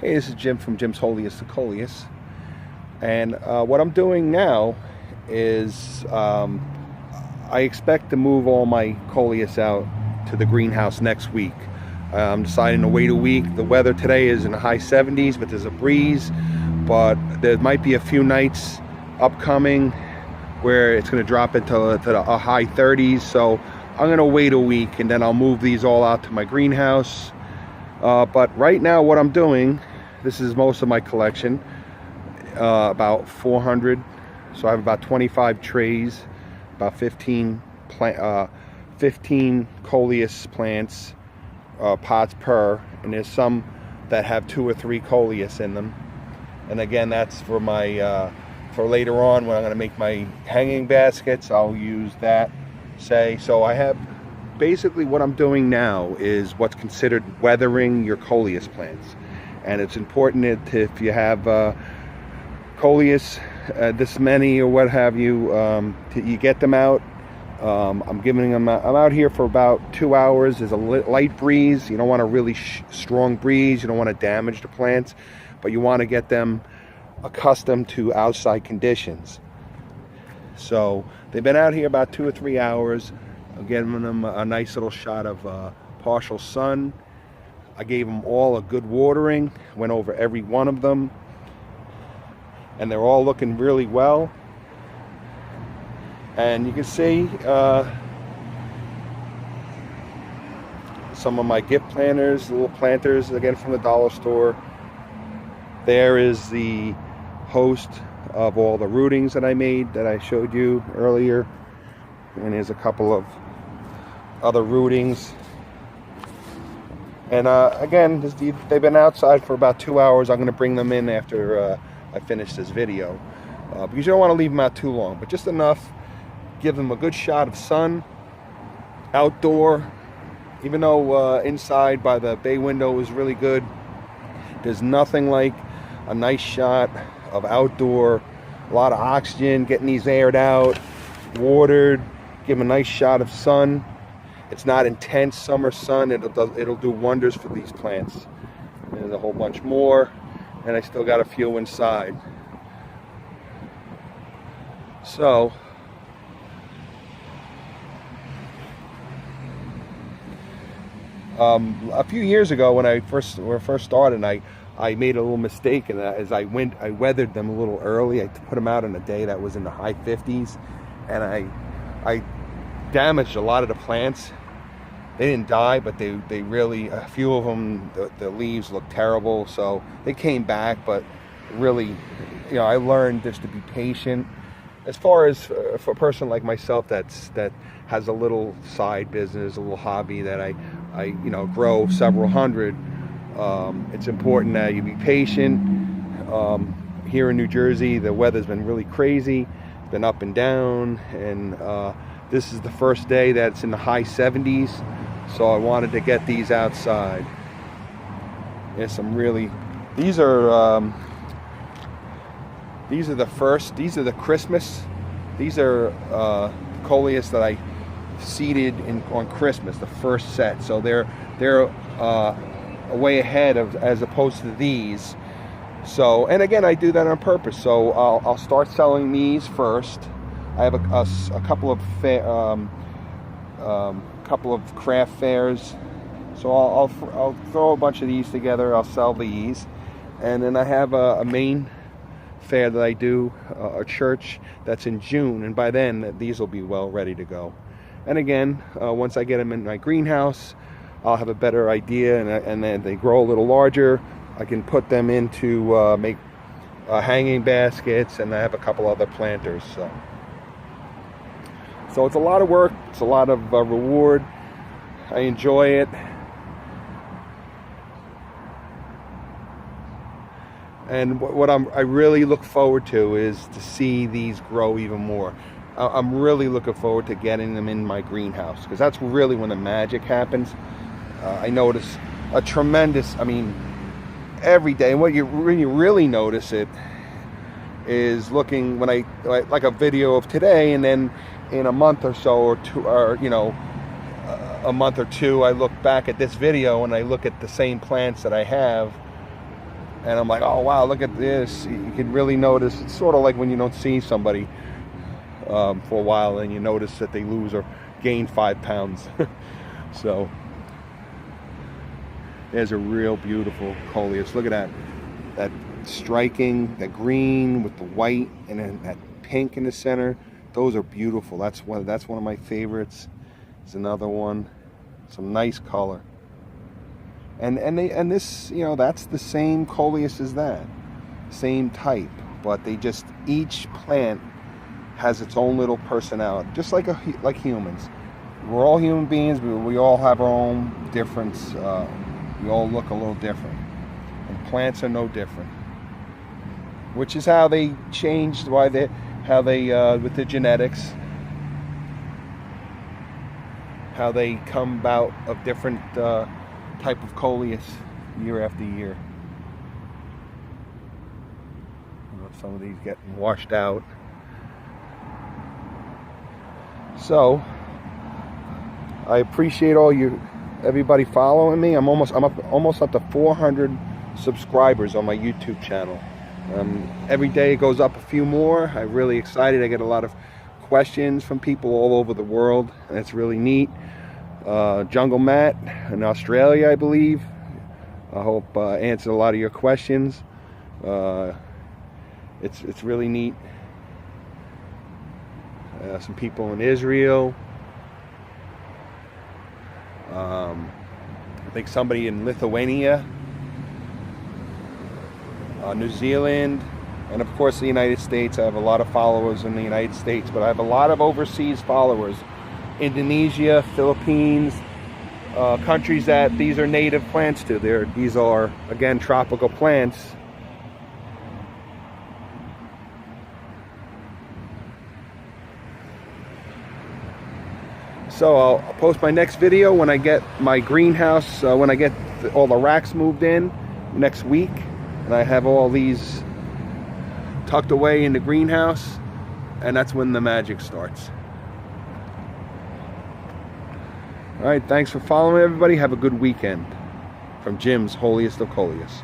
Hey, this is Jim from Jim's Holiest to Coleus, and what I'm doing now is I expect to move all my Coleus out to the greenhouse next week. I'm deciding to wait a week. The weather today is in the high 70s, but there's a breeze, but there might be a few nights upcoming where it's going to drop into the high 30s, so I'm going to wait a week and then I'll move these all out to my greenhouse. But right now what I'm doing, this is most of my collection, about 400, so I have about 25 trays, about 15 Coleus plants, pots per, and there's some that have 2 or 3 Coleus in them. And again, that's for my for later on when I'm going to make my hanging baskets. I'll use that, so I have basically what I'm doing now is what's considered weathering your Coleus plants. And it's important that if you have Coleus this many or what have you, you get them out. I'm giving them I'm out here for about 2 hours. There's a light breeze. You don't want a really strong breeze. You don't want to damage the plants, but you want to get them accustomed to outside conditions. So they've been out here about 2 or 3 hours. I'm giving them a nice little shot of partial sun. I gave them all a good watering, went over every one of them, and they're all looking really well. And you can see some of my gift planters, little planters, again from the dollar store. There is the host of all the rootings that I made that I showed you earlier. And there's a couple of other rootings. And again, they've been outside for about 2 hours. I'm going to bring them in after I finish this video. Because you don't want to leave them out too long, but just enough. Give them a good shot of sun outdoor. Even though inside by the bay window is really good, there's nothing like a nice shot of outdoor, a lot of oxygen, getting these aired out, watered, give them a nice shot of sun. It's not intense summer sun. It'll do wonders for these plants. There's a whole bunch more, and I still got a few inside. So a few years ago when I first started, I made a little mistake, and as I weathered them a little early. I put them out on a day that was in the high 50s, and I damaged a lot of the plants. They didn't die, but they really, a few of them, the leaves looked terrible, so they came back. But really, I learned just to be patient. As far as for a person like myself that has a little side business, a little hobby that I grow several hundred, it's important that you be patient. Here in New Jersey, the weather's been really crazy. It's been up and down, and this is the first day that's in the high 70s, so I wanted to get these outside. There's some really, these are the Christmas. These are Coleus that I seeded on Christmas, the first set. So they're way ahead of, as opposed to these. So, and again, I do that on purpose. So I'll start selling these first. I have a couple of craft fairs. So I'll throw a bunch of these together. I'll sell these, and then I have a main fair that I do, a church that's in June, and by then these will be well ready to go. And again, once I get them in my greenhouse, I'll have a better idea, and then they grow a little larger. I can put them into make hanging baskets, and I have a couple other planters. So it's a lot of work. It's a lot of reward. I enjoy it. And what I really look forward to is to see these grow even more. I'm really looking forward to getting them in my greenhouse, because that's really when the magic happens. I notice a tremendous, every day. And when you really notice it is looking when I like a video of today, and then in a month or so, or two, or a month or two, I look back at this video and I look at the same plants that I have And I'm like, oh wow, look at this. You can really notice. It's sort of like when you don't see somebody for a while and you notice that they lose or gain 5 pounds. So there's a real beautiful coleus. Look at that. That striking, that green with the white and then that pink in the center. Those are beautiful. That's one of my favorites. There's another one. Some nice color. And this, you know, that's the same coleus as that. Same type, but they just, each plant has its own little personality, just like humans. We're all human beings, but we all have our own difference. We all look a little different, and plants are no different. Which is how they changed, with the genetics, how they come about of different type of coleus year after year. You know, some of these getting washed out. So I appreciate everybody following me. I'm almost up to 400 subscribers on my YouTube channel. Every day it goes up a few more. I'm really excited. I get a lot of questions from people all over the world, and it's really neat. Jungle Matt in Australia, I believe. I hope answered a lot of your questions. It's really neat. Some people in Israel. I think somebody in Lithuania, New Zealand, and of course the United States. I have a lot of followers in the United States, but I have a lot of overseas followers. Indonesia, Philippines, countries that these are native plants to. These are, again, tropical plants. So I'll post my next video when I get my greenhouse, when I get all the racks moved in next week, and I have all these tucked away in the greenhouse, and that's when the magic starts. All right, thanks for following, everybody. Have a good weekend. From Jim's Holiest of Coleus.